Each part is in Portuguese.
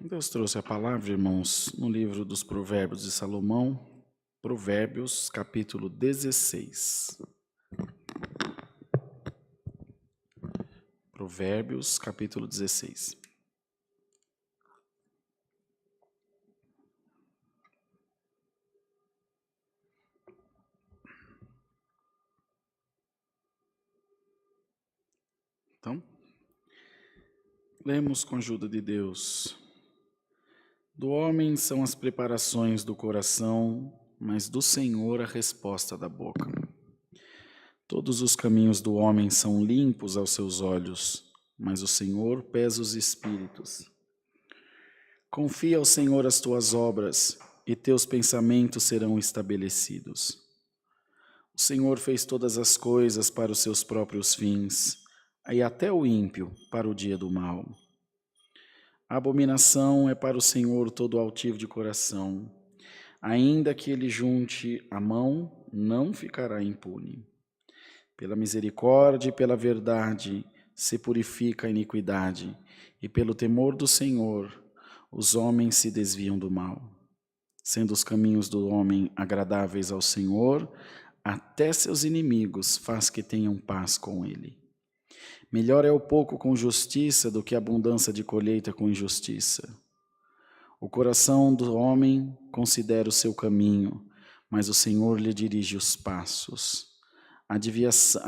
Deus trouxe a palavra, irmãos, no livro dos Provérbios de Salomão, Provérbios, capítulo 16. Provérbios, capítulo 16. Então, lemos com a ajuda de Deus. Do homem são as preparações do coração, mas do Senhor a resposta da boca. Todos os caminhos do homem são limpos aos seus olhos, mas o Senhor pesa os espíritos. Confia ao Senhor as tuas obras, e teus pensamentos serão estabelecidos. O Senhor fez todas as coisas para os seus próprios fins, e até o ímpio para o dia do mal. A abominação é para o Senhor todo altivo de coração. Ainda que ele junte a mão, não ficará impune. Pela misericórdia e pela verdade se purifica a iniquidade, e pelo temor do Senhor os homens se desviam do mal. Sendo os caminhos do homem agradáveis ao Senhor, até seus inimigos faz que tenham paz com ele. Melhor é o pouco com justiça do que a abundância de colheita com injustiça. O coração do homem considera o seu caminho, mas o Senhor lhe dirige os passos. A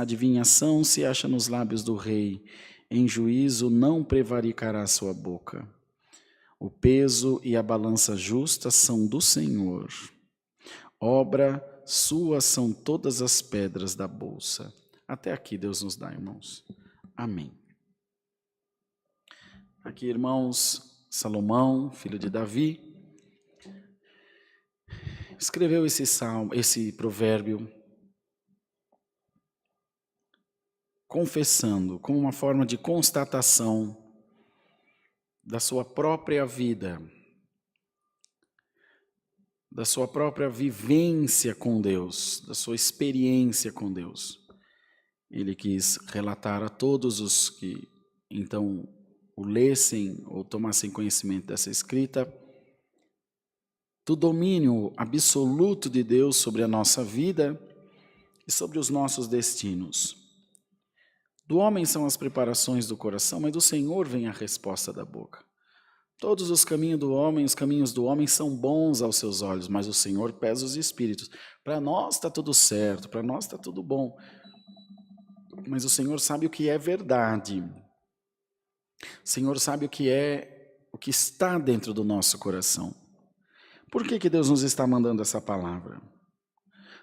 adivinhação se acha nos lábios do rei, em juízo não prevaricará sua boca. O peso e a balança justa são do Senhor. Obra sua são todas as pedras da bolsa. Até aqui Deus nos dá, irmãos. Amém. Aqui, irmãos, Salomão, filho de Davi, escreveu esse provérbio, confessando, como uma forma de constatação da sua própria vida, da sua própria vivência com Deus, da sua experiência com Deus. Ele quis relatar a todos os que então o lessem ou tomassem conhecimento dessa escrita, do domínio absoluto de Deus sobre a nossa vida e sobre os nossos destinos. Do homem são as preparações do coração, mas do Senhor vem a resposta da boca. Todos os caminhos do homem são bons aos seus olhos, mas o Senhor pesa os espíritos. Para nós está tudo certo, para nós está tudo bom. Mas o Senhor sabe o que é verdade. O Senhor sabe o que está dentro do nosso coração. Por que Deus nos está mandando essa palavra?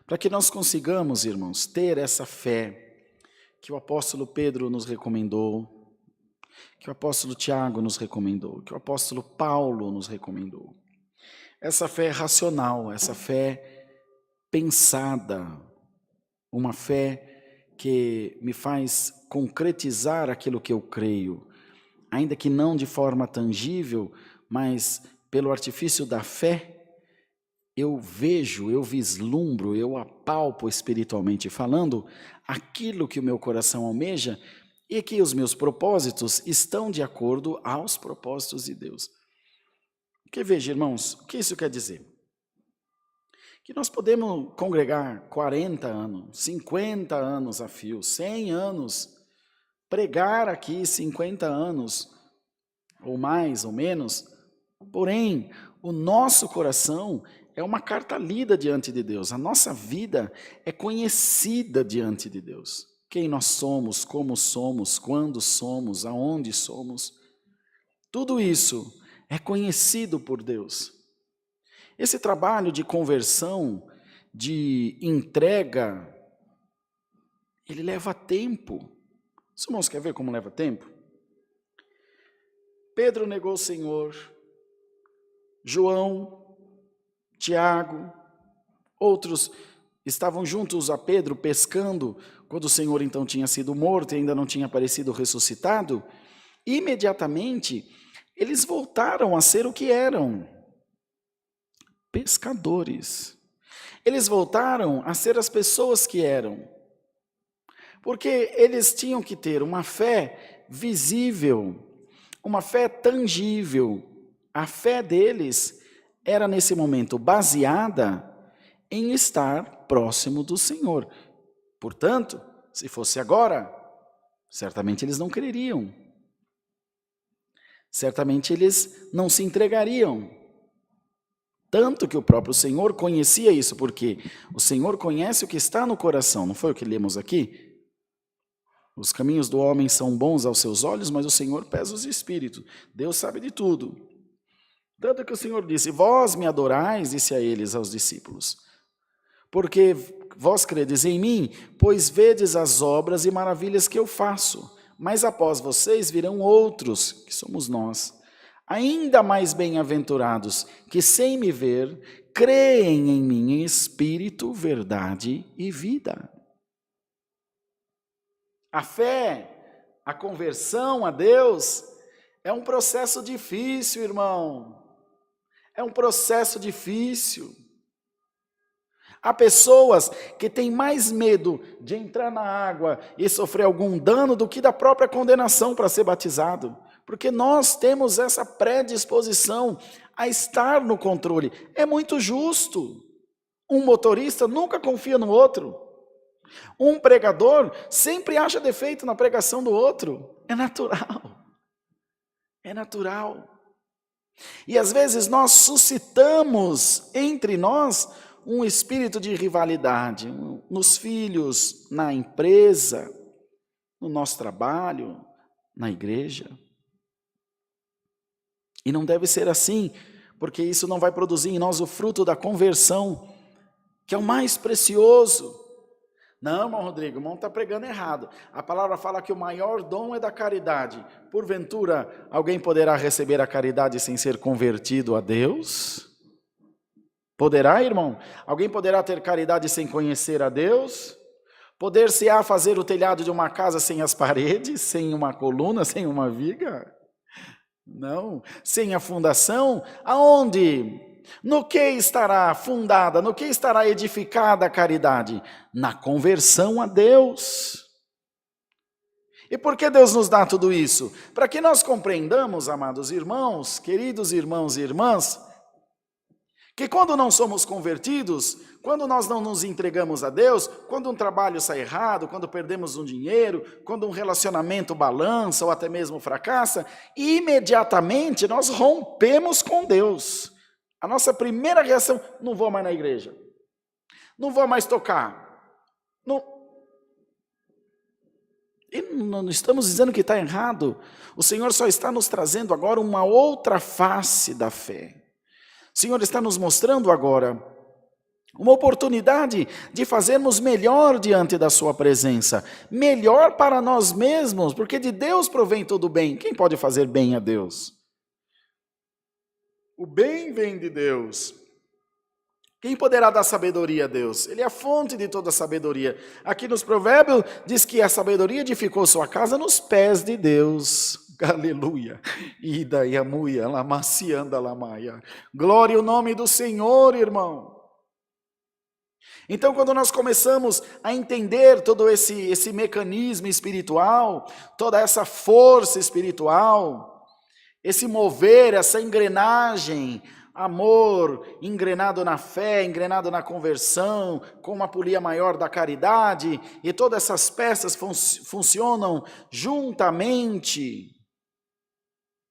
Para que nós consigamos, irmãos, ter essa fé que o apóstolo Pedro nos recomendou, que o apóstolo Tiago nos recomendou, que o apóstolo Paulo nos recomendou. Essa fé racional, essa fé pensada, uma fé que me faz concretizar aquilo que eu creio, ainda que não de forma tangível, mas pelo artifício da fé, eu vejo, eu vislumbro, eu apalpo espiritualmente falando aquilo que o meu coração almeja e que os meus propósitos estão de acordo aos propósitos de Deus. Porque veja, irmãos, o que isso quer dizer? Que nós podemos congregar 40 anos, 50 anos a fio, 100 anos, pregar aqui 50 anos, ou mais ou menos, porém, o nosso coração é uma carta lida diante de Deus, a nossa vida é conhecida diante de Deus. Quem nós somos, como somos, quando somos, aonde somos, tudo isso é conhecido por Deus. Esse trabalho de conversão, de entrega, ele leva tempo. Os irmãos querem ver como leva tempo? Pedro negou o Senhor, João, Tiago, outros estavam juntos a Pedro pescando, quando o Senhor então tinha sido morto e ainda não tinha aparecido ressuscitado. Imediatamente, eles voltaram a ser o que eram. Pescadores. Eles voltaram a ser as pessoas que eram. Porque eles tinham que ter uma fé visível, uma fé tangível, A fé deles era nesse momento baseada em estar próximo do Senhor. Portanto, se fosse agora, certamente eles não creriam. Certamente eles não se entregariam. Tanto que o próprio Senhor conhecia isso, porque o Senhor conhece o que está no coração, não foi o que lemos aqui? Os caminhos do homem são bons aos seus olhos, mas o Senhor pesa os espíritos. Deus sabe de tudo. Tanto que o Senhor disse: vós me adorais, disse a eles, aos discípulos, porque vós credes em mim, pois vedes as obras e maravilhas que eu faço. Mas após vocês virão outros, que somos nós, ainda mais bem-aventurados, que sem me ver, creem em mim em espírito, verdade e vida. A fé, a conversão a Deus, é um processo difícil, irmão. É um processo difícil. Há pessoas que têm mais medo de entrar na água e sofrer algum dano do que da própria condenação para ser batizado. Porque nós temos essa predisposição a estar no controle. É muito justo. Um motorista nunca confia no outro. Um pregador sempre acha defeito na pregação do outro. É natural. É natural. E às vezes nós suscitamos entre nós um espírito de rivalidade, nos filhos, na empresa, no nosso trabalho, na igreja. E não deve ser assim, porque isso não vai produzir em nós o fruto da conversão, que é o mais precioso. Não, irmão Rodrigo, o irmão está pregando errado. A palavra fala que o maior dom é da caridade. Porventura, alguém poderá receber a caridade sem ser convertido a Deus? Poderá, irmão? Alguém poderá ter caridade sem conhecer a Deus? Poder-se-á fazer o telhado de uma casa sem as paredes, sem uma coluna, sem uma viga? Não. Sem a fundação? Aonde? No que estará fundada, no que estará edificada a caridade? Na conversão a Deus. E por que Deus nos dá tudo isso? Para que nós compreendamos, amados irmãos, queridos irmãos e irmãs, que quando não somos convertidos, quando nós não nos entregamos a Deus, quando um trabalho sai errado, quando perdemos um dinheiro, quando um relacionamento balança ou até mesmo fracassa, imediatamente nós rompemos com Deus. A nossa primeira reação: não vou mais na igreja, não vou mais tocar. E não estamos dizendo que está errado, o Senhor só está nos trazendo agora uma outra face da fé. O Senhor está nos mostrando agora uma oportunidade de fazermos melhor diante da sua presença, melhor para nós mesmos, porque de Deus provém todo o bem. Quem pode fazer bem a Deus? O bem vem de Deus. Quem poderá dar sabedoria a Deus? Ele é a fonte de toda a sabedoria. Aqui nos Provérbios diz que a sabedoria edificou sua casa nos pés de Deus. Aleluia. Ida e amuia, lamacianda lamaia. Glória ao nome do Senhor, irmão. Então, quando nós começamos a entender todo esse mecanismo espiritual, toda essa força espiritual, esse mover, essa engrenagem, amor engrenado na fé, engrenado na conversão, com uma polia maior da caridade, e todas essas peças funcionam juntamente.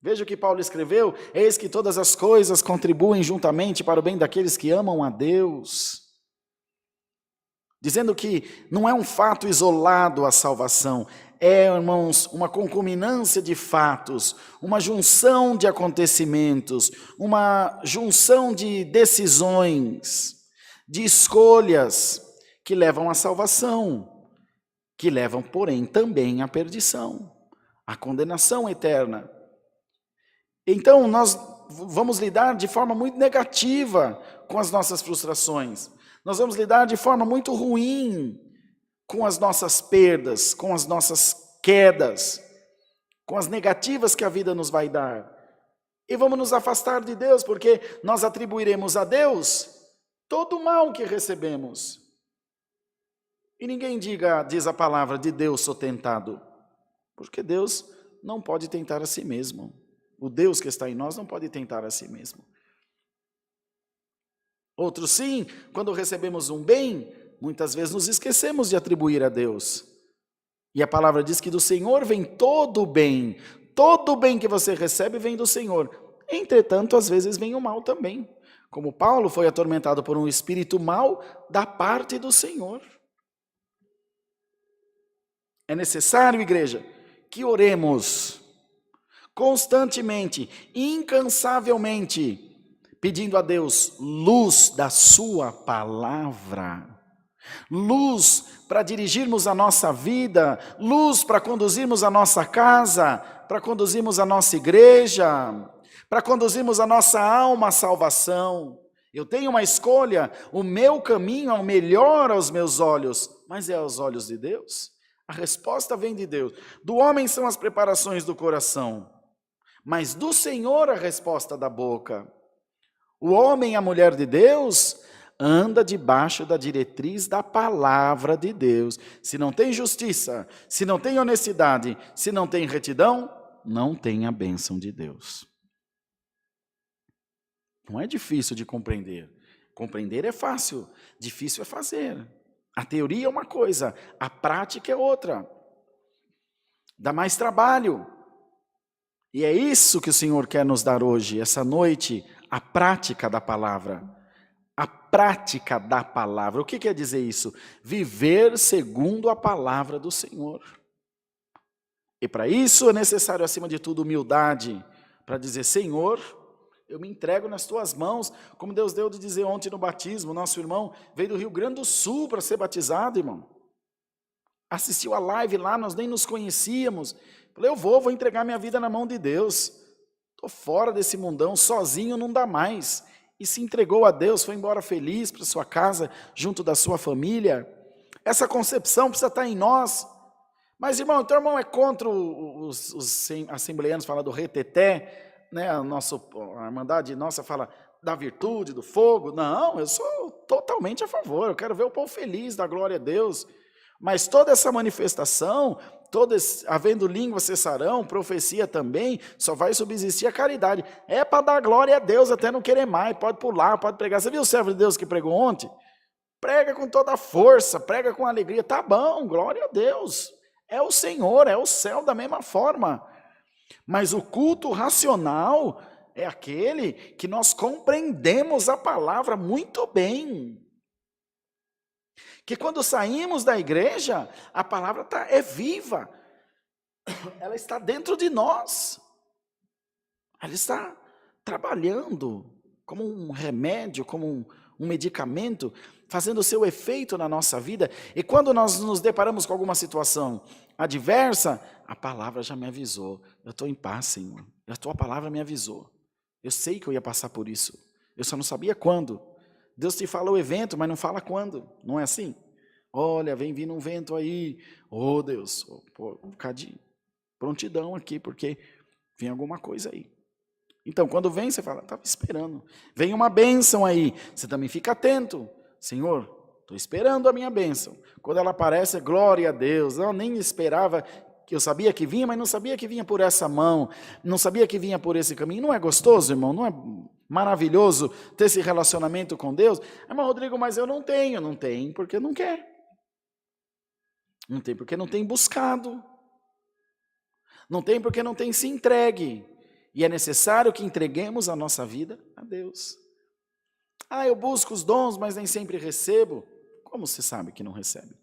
Veja o que Paulo escreveu: eis que todas as coisas contribuem juntamente para o bem daqueles que amam a Deus. Dizendo que não é um fato isolado a salvação, é, irmãos, uma concominância de fatos, uma junção de acontecimentos, uma junção de decisões, de escolhas que levam à salvação, que levam, porém, também à perdição, à condenação eterna. Então, nós vamos lidar de forma muito negativa com as nossas frustrações. Nós vamos lidar de forma muito ruim com as nossas perdas, com as nossas quedas, com as negativas que a vida nos vai dar. E vamos nos afastar de Deus, porque nós atribuiremos a Deus todo o mal que recebemos. E ninguém diz a palavra: de Deus sou tentado, porque Deus não pode tentar a si mesmo. O Deus que está em nós não pode tentar a si mesmo. Outros sim, quando recebemos um bem, muitas vezes nos esquecemos de atribuir a Deus. E a palavra diz que do Senhor vem todo o bem. Todo o bem que você recebe vem do Senhor. Entretanto, às vezes vem o mal também. Como Paulo foi atormentado por um espírito mau da parte do Senhor. É necessário, igreja, que oremos constantemente, incansavelmente, pedindo a Deus luz da sua palavra. Luz para dirigirmos a nossa vida, luz para conduzirmos a nossa casa, para conduzirmos a nossa igreja, para conduzirmos a nossa alma à salvação. Eu tenho uma escolha, o meu caminho é o melhor aos meus olhos, mas é aos olhos de Deus? A resposta vem de Deus. Do homem são as preparações do coração, mas do Senhor a resposta da boca. O homem e a mulher de Deus anda debaixo da diretriz da palavra de Deus. Se não tem justiça, se não tem honestidade, se não tem retidão, não tem a bênção de Deus. Não é difícil de compreender. Compreender é fácil, difícil é fazer. A teoria é uma coisa, a prática é outra. Dá mais trabalho. E é isso que o Senhor quer nos dar hoje, essa noite, a prática da palavra. A prática da palavra. O que quer dizer isso? Viver segundo a palavra do Senhor. E para isso é necessário, acima de tudo, humildade, para dizer, Senhor, eu me entrego nas tuas mãos, como Deus deu de dizer ontem no batismo. Nosso irmão veio do Rio Grande do Sul para ser batizado, irmão. Assistiu a live lá, nós nem nos conhecíamos. Falei, eu vou entregar minha vida na mão de Deus. Estou fora desse mundão, sozinho não dá mais. E se entregou a Deus, foi embora feliz para sua casa, junto da sua família. Essa concepção precisa estar em nós. Mas, irmão, teu irmão é contra os assembleanos, fala do reteté, né? A Irmandade nossa fala da virtude, do fogo. Não, eu sou totalmente a favor, eu quero ver o povo feliz, da glória a Deus. Mas toda essa manifestação, havendo língua cessarão, profecia também, só vai subsistir a caridade. É para dar glória a Deus até não querer mais, pode pular, pode pregar. Você viu o servo de Deus que pregou ontem? Prega com toda a força, prega com alegria, tá bom, glória a Deus. É o Senhor, é o céu da mesma forma. Mas o culto racional é aquele que nós compreendemos a palavra muito bem. Que quando saímos da igreja, a palavra é viva. Ela está dentro de nós. Ela está trabalhando como um remédio, como um medicamento, fazendo o seu efeito na nossa vida. E quando nós nos deparamos com alguma situação adversa, a palavra já me avisou. Eu estou em paz, Senhor. A tua palavra me avisou. Eu sei que eu ia passar por isso. Eu só não sabia quando. Deus te fala o evento, mas não fala quando. Não é assim? Olha, vem vindo um vento aí. Oh, Deus, vou ficar de prontidão aqui, porque vem alguma coisa aí. Então, quando vem, você fala, estava esperando. Vem uma bênção aí. Você também fica atento. Senhor, estou esperando a minha bênção. Quando ela aparece, glória a Deus. Eu nem esperava, que eu sabia que vinha, mas não sabia que vinha por essa mão. Não sabia que vinha por esse caminho. Não é gostoso, irmão? Não é maravilhoso ter esse relacionamento com Deus? Mas, Rodrigo, mas eu não tenho. Não tem porque não quer. Não tem porque não tem buscado. Não tem porque não tem se entregue. E é necessário que entreguemos a nossa vida a Deus. Eu busco os dons, mas nem sempre recebo. Como você sabe que não recebe?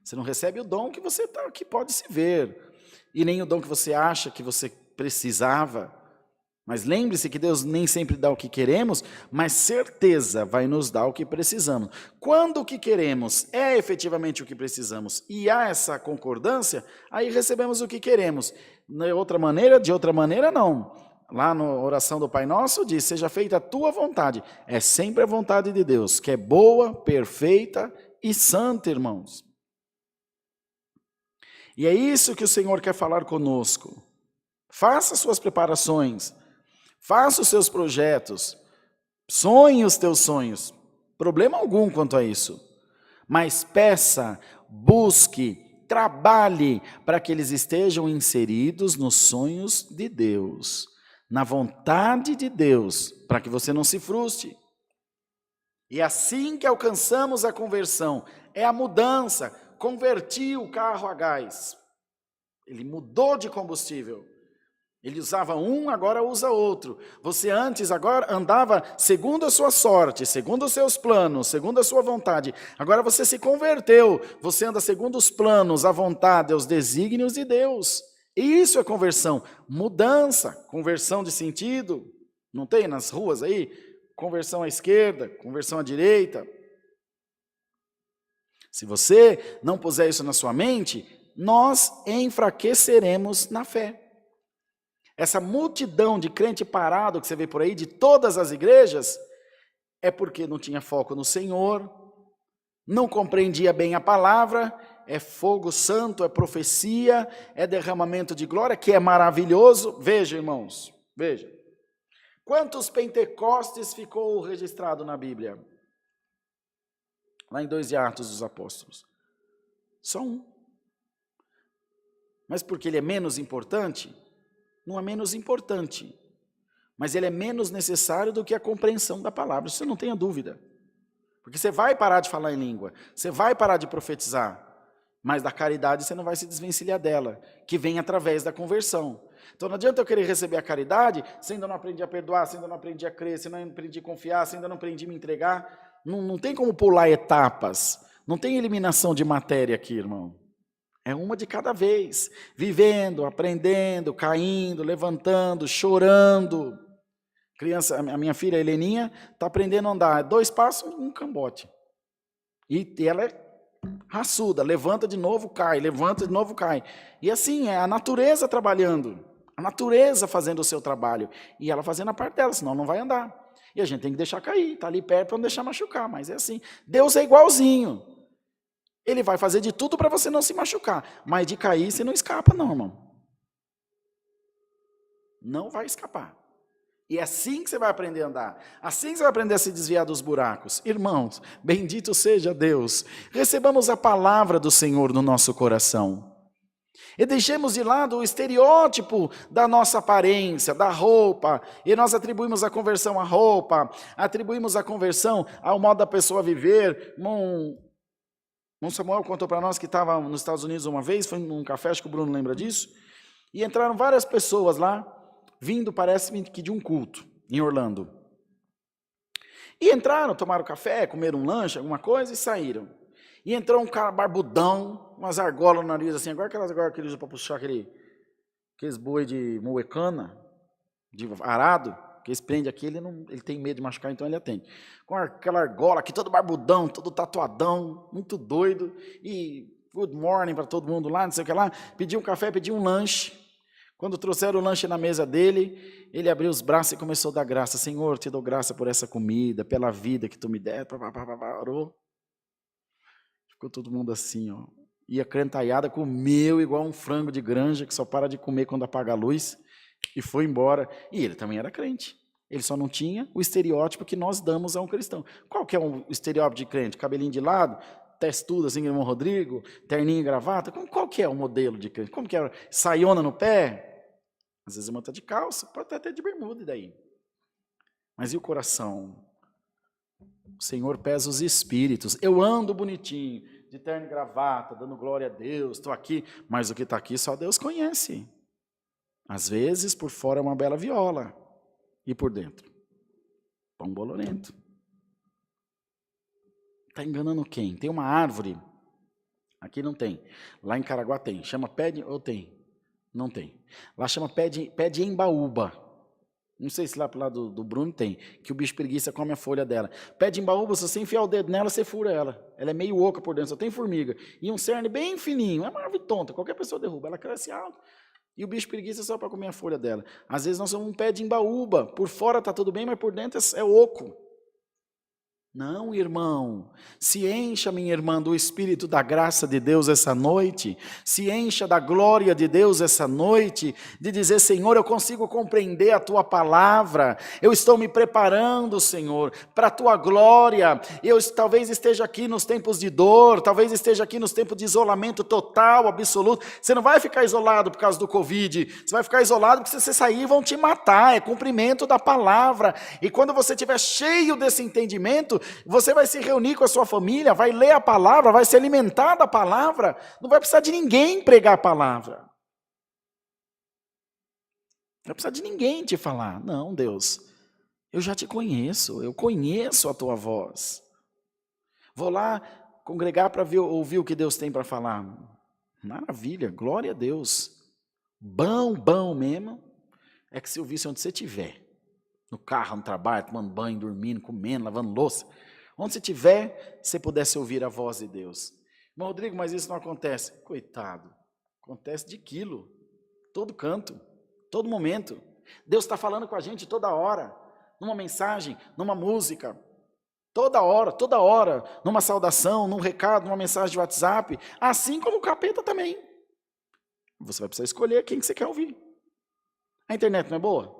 Você não recebe o dom que você que pode se ver. E nem o dom que você acha que você precisava. Mas lembre-se que Deus nem sempre dá o que queremos, mas certeza vai nos dar o que precisamos. Quando o que queremos é efetivamente o que precisamos e há essa concordância, aí recebemos o que queremos. De outra maneira não. Lá na oração do Pai Nosso diz, seja feita a tua vontade. É sempre a vontade de Deus, que é boa, perfeita e santa, irmãos. E é isso que o Senhor quer falar conosco. Faça suas preparações, faça os seus projetos, sonhe os teus sonhos. Problema algum quanto a isso. Mas peça, busque, trabalhe para que eles estejam inseridos nos sonhos de Deus. na vontade de Deus, para que você não se frustre. E assim que alcançamos a conversão, é a mudança, converti o carro a gás. Ele mudou de combustível. Ele usava um, agora usa outro. Você antes agora andava segundo a sua sorte, segundo os seus planos, segundo a sua vontade. Agora você se converteu, você anda segundo os planos, a vontade, os desígnios de Deus. E isso é conversão, mudança, conversão de sentido. Não tem nas ruas aí? Conversão à esquerda, conversão à direita. Se você não puser isso na sua mente, nós enfraqueceremos na fé. Essa multidão de crente parado que você vê por aí, de todas as igrejas, é porque não tinha foco no Senhor, não compreendia bem a palavra, é fogo santo, é profecia, é derramamento de glória, que é maravilhoso. Veja, irmãos, veja. Quantos Pentecostes ficou registrado na Bíblia? Lá em 2 de Atos dos Apóstolos. Só um. Mas porque ele é menos importante? Não é menos importante, mas ele é menos necessário do que a compreensão da palavra, isso você não tenha dúvida. Porque você vai parar de falar em língua, você vai parar de profetizar, mas da caridade você não vai se desvencilhar dela, que vem através da conversão. Então não adianta eu querer receber a caridade, se ainda não aprendi a perdoar, se ainda não aprendi a crer, se ainda não aprendi a confiar, se ainda não aprendi a me entregar. Não tem como pular etapas, não tem eliminação de matéria aqui, irmão. É uma de cada vez, vivendo, aprendendo, caindo, levantando, chorando. Criança, a minha filha Heleninha está aprendendo a andar, 2 passos, um cambote. E ela é raçuda, levanta de novo, cai, levanta de novo, cai. E assim, é a natureza trabalhando, a natureza fazendo o seu trabalho. E ela fazendo a parte dela, senão não vai andar. E a gente tem que deixar cair, está ali perto para não deixar machucar, mas é assim. Deus é igualzinho. Ele vai fazer de tudo para você não se machucar. Mas de cair, você não escapa não, irmão. Não vai escapar. E é assim que você vai aprender a andar. Assim que você vai aprender a se desviar dos buracos. Irmãos, bendito seja Deus. Recebamos a palavra do Senhor no nosso coração. E deixemos de lado o estereótipo da nossa aparência, da roupa. E nós atribuímos a conversão à roupa. Atribuímos a conversão ao modo da pessoa viver. Samuel contou para nós que estava nos Estados Unidos uma vez, foi num café, acho que o Bruno lembra disso, e entraram várias pessoas lá, vindo, parece-me que de um culto, em Orlando. E entraram, tomaram café, comeram um lanche, alguma coisa, e saíram. E entrou um cara barbudão, umas argolas no nariz, assim, agora aquelas argolas que ele usa para puxar aqueles boi de moecana, de arado, que eles prendem aqui, ele tem medo de machucar, então ele atende. Com aquela argola aqui, todo barbudão, todo tatuadão, muito doido, e good morning para todo mundo lá, não sei o que lá, pediu um café, pediu um lanche. Quando trouxeram o lanche na mesa dele, ele abriu os braços e começou a dar graça. Senhor, te dou graça por essa comida, pela vida que tu me der, orou. Ficou todo mundo assim, ó. E a crentaiada comeu igual um frango de granja, que só para de comer quando apaga a luz. E foi embora. E ele também era crente. Ele só não tinha o estereótipo que nós damos a um cristão. Qual que é o estereótipo de crente? Cabelinho de lado, testudo assim, irmão Rodrigo, terninho e gravata. Qual que é o modelo de crente? Como que é? Saiona no pé? Às vezes uma está de calça, pode até de bermuda e daí. Mas e o coração? O Senhor pesa os espíritos. Eu ando bonitinho, de terno e gravata, dando glória a Deus, estou aqui. Mas o que está aqui só Deus conhece. Às vezes, por fora é uma bela viola. E por dentro? Pão bolorento. Está enganando quem? Tem uma árvore. Aqui não tem. Lá em Caraguá tem. Chama pé de... Ou tem? Não tem. Lá chama pé de embaúba. Não sei se lá pro lado do Bruno tem. Que o bicho preguiça come a folha dela. Pé de embaúba, se você enfiar o dedo nela, você fura ela. Ela é meio oca por dentro, só tem formiga. E um cerne bem fininho. É uma árvore tonta. Qualquer pessoa derruba. Ela cresce alto. E o bicho preguiça só para comer a folha dela. Às vezes nós somos um pé de embaúba. Por fora está tudo bem, mas por dentro é oco. Não, irmão, se encha, minha irmã, do Espírito da graça de Deus essa noite, se encha da glória de Deus essa noite, de dizer, Senhor, eu consigo compreender a Tua palavra, eu estou me preparando, Senhor, para a Tua glória, eu talvez esteja aqui nos tempos de dor, talvez esteja aqui nos tempos de isolamento total, absoluto, você não vai ficar isolado por causa do Covid, você vai ficar isolado porque se você sair vão te matar, é cumprimento da palavra, e quando você estiver cheio desse entendimento, você vai se reunir com a sua família, vai ler a palavra, vai se alimentar da palavra, não vai precisar de ninguém pregar a palavra. Não vai precisar de ninguém te falar. Não, Deus, eu já te conheço, eu conheço a tua voz. Vou lá congregar para ouvir o que Deus tem para falar. Maravilha, glória a Deus. Bom mesmo é que se ouvisse onde você estiver. No carro, no trabalho, tomando banho, dormindo, comendo, lavando louça. Onde você estiver, você pudesse ouvir a voz de Deus. Irmão Rodrigo, mas isso não acontece. Coitado, acontece de quilo. Todo canto, todo momento. Deus está falando com a gente toda hora. Numa mensagem, numa música. Toda hora. Numa saudação, num recado, numa mensagem de WhatsApp. Assim como o capeta também. Você vai precisar escolher quem que você quer ouvir. A internet não é boa?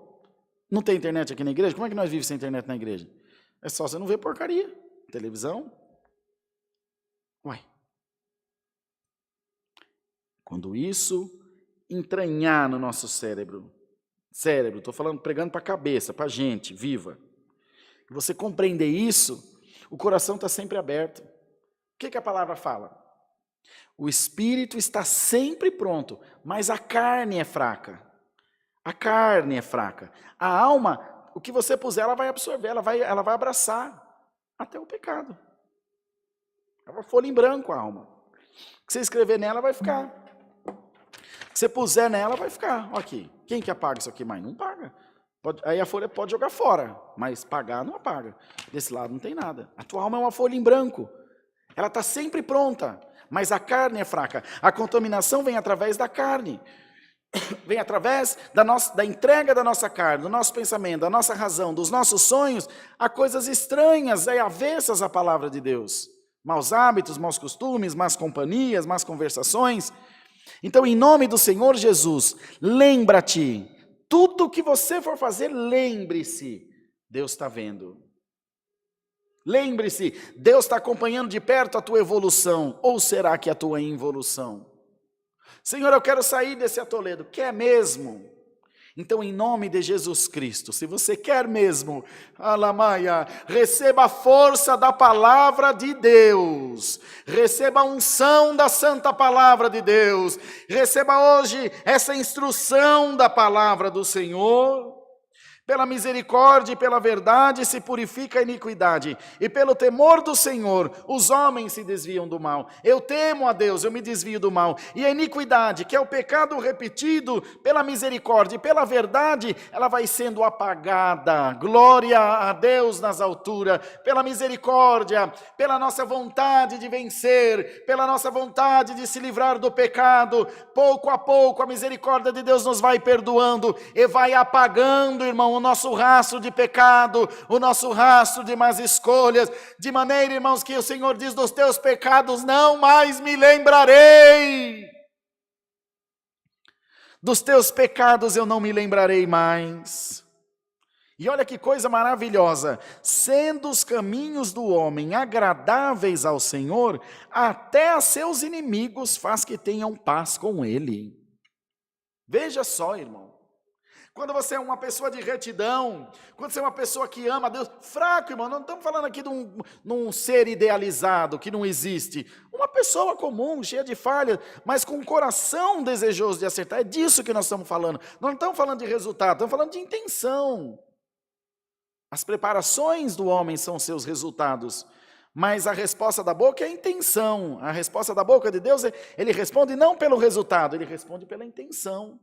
Não tem internet aqui na igreja? Como é que nós vivemos sem internet na igreja? É só você não ver porcaria. Televisão. Uai. Quando isso entranhar no nosso cérebro, estou falando, pregando para a cabeça, para a gente, viva. E você compreender isso, o coração está sempre aberto. O que a palavra fala? O espírito está sempre pronto, mas a carne é fraca. A carne é fraca. A alma, o que você puser, ela vai absorver, ela vai abraçar até o pecado. Ela vai folha em branco a alma. O que você escrever nela vai ficar. O que você puser nela vai ficar. Olha aqui. Quem que apaga isso aqui mais? Não paga. Aí a folha pode jogar fora, mas pagar não apaga. Desse lado não tem nada. A tua alma é uma folha em branco. Ela está sempre pronta, mas a carne é fraca. A contaminação vem através da carne. Vem através da entrega da nossa carne, do nosso pensamento, da nossa razão, dos nossos sonhos, a coisas estranhas, avessas à palavra de Deus. Maus hábitos, maus costumes, más companhias, más conversações. Então, em nome do Senhor Jesus, lembra-te, tudo que você for fazer, lembre-se, Deus está vendo. Lembre-se, Deus está acompanhando de perto a tua evolução, ou será que a tua involução? Senhor, eu quero sair desse atoledo. Quer mesmo? Então, em nome de Jesus Cristo, se você quer mesmo, Alamaia, receba a força da palavra de Deus, receba a unção da santa palavra de Deus, receba hoje essa instrução da palavra do Senhor. Pela misericórdia e pela verdade se purifica a iniquidade, e pelo temor do Senhor os homens se desviam do mal. Eu temo a Deus, eu me desvio do mal. E a iniquidade, que é o pecado repetido, pela misericórdia e pela verdade, ela vai sendo apagada. Glória a Deus nas alturas, pela misericórdia, pela nossa vontade de vencer, pela nossa vontade de se livrar do pecado. Pouco a pouco a misericórdia de Deus nos vai perdoando e vai apagando, irmão, o nosso rastro de pecado, o nosso rastro de más escolhas, de maneira, irmãos, que o Senhor diz, dos teus pecados não mais me lembrarei. Dos teus pecados eu não me lembrarei mais. E olha que coisa maravilhosa, sendo os caminhos do homem agradáveis ao Senhor, até a seus inimigos faz que tenham paz com ele. Veja só, irmão. Quando você é uma pessoa de retidão, quando você é uma pessoa que ama a Deus, fraco, irmão, não estamos falando aqui de um ser idealizado, que não existe. Uma pessoa comum, cheia de falhas, mas com um coração desejoso de acertar. É disso que nós estamos falando. Nós não estamos falando de resultado, estamos falando de intenção. As preparações do homem são seus resultados, mas a resposta da boca é a intenção. A resposta da boca de Deus, ele responde não pelo resultado, ele responde pela intenção.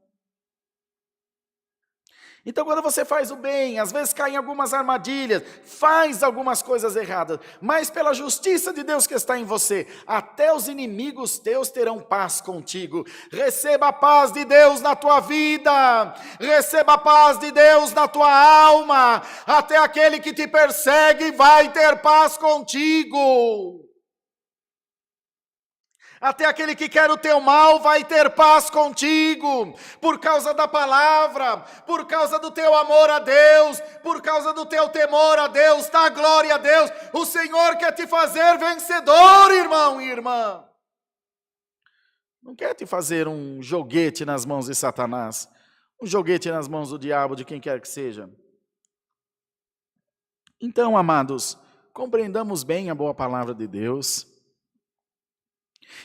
Então, quando você faz o bem, às vezes cai em algumas armadilhas, faz algumas coisas erradas, mas pela justiça de Deus que está em você, até os inimigos teus terão paz contigo. Receba a paz de Deus na tua vida, receba a paz de Deus na tua alma, até aquele que te persegue vai ter paz contigo. Até aquele que quer o teu mal vai ter paz contigo, por causa da palavra, por causa do teu amor a Deus, por causa do teu temor a Deus, dá glória a Deus. O Senhor quer te fazer vencedor, irmão e irmã. Não quer te fazer um joguete nas mãos de Satanás, um joguete nas mãos do diabo, de quem quer que seja. Então, amados, compreendamos bem a boa palavra de Deus.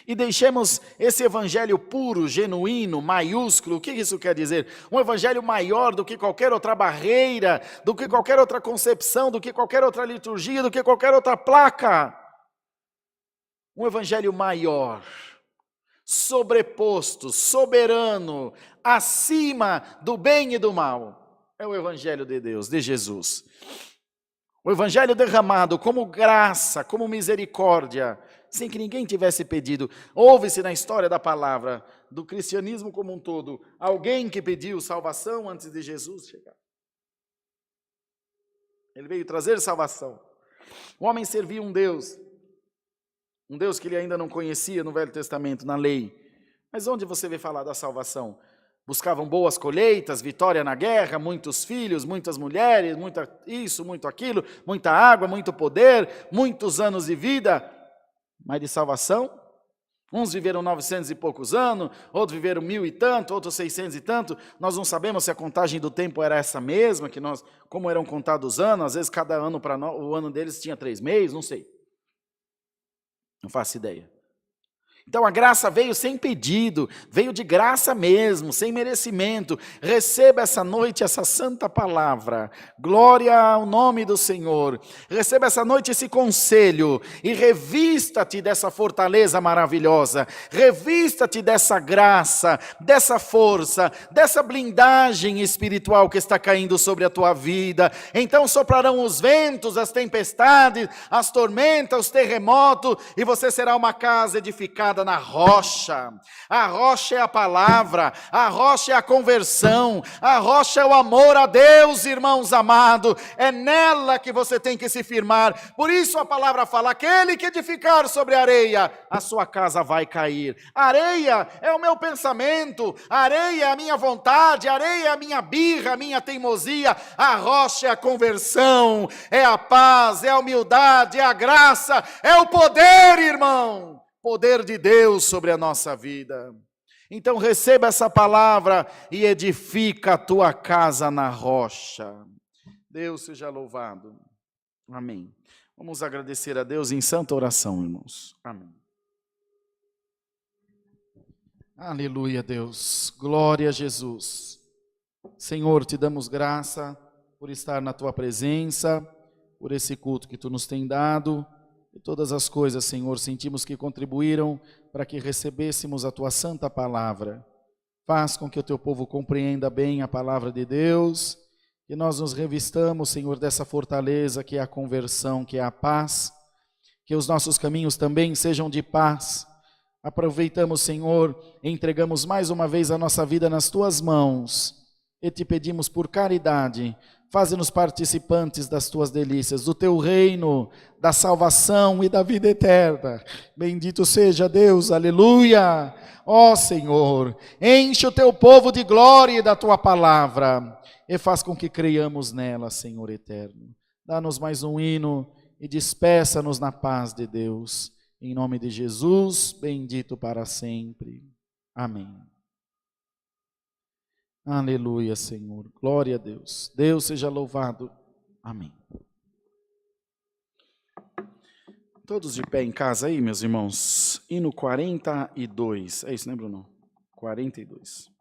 E deixemos esse evangelho puro, genuíno, maiúsculo. O que isso quer dizer? Um evangelho maior do que qualquer outra barreira, do que qualquer outra concepção, do que qualquer outra liturgia, do que qualquer outra placa. Um evangelho maior, sobreposto, soberano, acima do bem e do mal. É o evangelho de Deus, de Jesus. O evangelho derramado como graça, como misericórdia, sem que ninguém tivesse pedido. Houve-se na história da palavra, do cristianismo como um todo, alguém que pediu salvação antes de Jesus chegar. Ele veio trazer salvação. O homem servia um Deus que ele ainda não conhecia no Velho Testamento, na lei. Mas onde você vê falar da salvação? Buscavam boas colheitas, vitória na guerra, muitos filhos, muitas mulheres, muito aquilo, muita água, muito poder, muitos anos de vida. Mas de salvação, uns viveram 900 e poucos anos, outros viveram 1000 e tanto, outros 600 e tanto. Nós não sabemos se a contagem do tempo era essa mesma, como eram contados os anos, às vezes cada ano para nós, o ano deles tinha 3 meses, não sei. Não faço ideia. Então a graça veio sem pedido, veio de graça mesmo, sem merecimento. Receba essa noite essa santa palavra, glória ao nome do Senhor. Receba essa noite esse conselho e revista-te dessa fortaleza maravilhosa, revista-te dessa graça, dessa força, dessa blindagem espiritual que está caindo sobre a tua vida. Então soprarão os ventos, as tempestades, as tormentas, os terremotos, e você será uma casa edificada na rocha. A rocha é a palavra, a rocha é a conversão, a rocha é o amor a Deus, irmãos amados. É nela que você tem que se firmar. Por isso a palavra fala: aquele que edificar sobre a areia, a sua casa vai cair. Areia é o meu pensamento, areia é a minha vontade, areia é a minha birra, a minha teimosia. A rocha é a conversão, é a paz, é a humildade, é a graça, é o poder, irmão. Poder de Deus sobre a nossa vida. Então receba essa palavra e edifica a tua casa na rocha. Deus seja louvado. Amém. Vamos agradecer a Deus em santa oração, irmãos. Amém. Aleluia, Deus. Glória a Jesus. Senhor, te damos graça por estar na tua presença, por esse culto que tu nos tem dado. E todas as coisas, Senhor, sentimos que contribuíram para que recebêssemos a tua santa palavra. Faz com que o teu povo compreenda bem a palavra de Deus, que nós nos revistamos, Senhor, dessa fortaleza que é a conversão, que é a paz, que os nossos caminhos também sejam de paz. Aproveitamos, Senhor, e entregamos mais uma vez a nossa vida nas tuas mãos e te pedimos por caridade, faze-nos participantes das tuas delícias, do teu reino, da salvação e da vida eterna. Bendito seja Deus, aleluia. Ó Senhor, enche o teu povo de glória e da tua palavra, e faz com que creiamos nela, Senhor eterno. Dá-nos mais um hino e despeça-nos na paz de Deus. Em nome de Jesus, bendito para sempre. Amém. Aleluia, Senhor. Glória a Deus. Deus seja louvado. Amém. Todos de pé em casa aí, meus irmãos. Hino 42. É isso, né, Bruno? 42.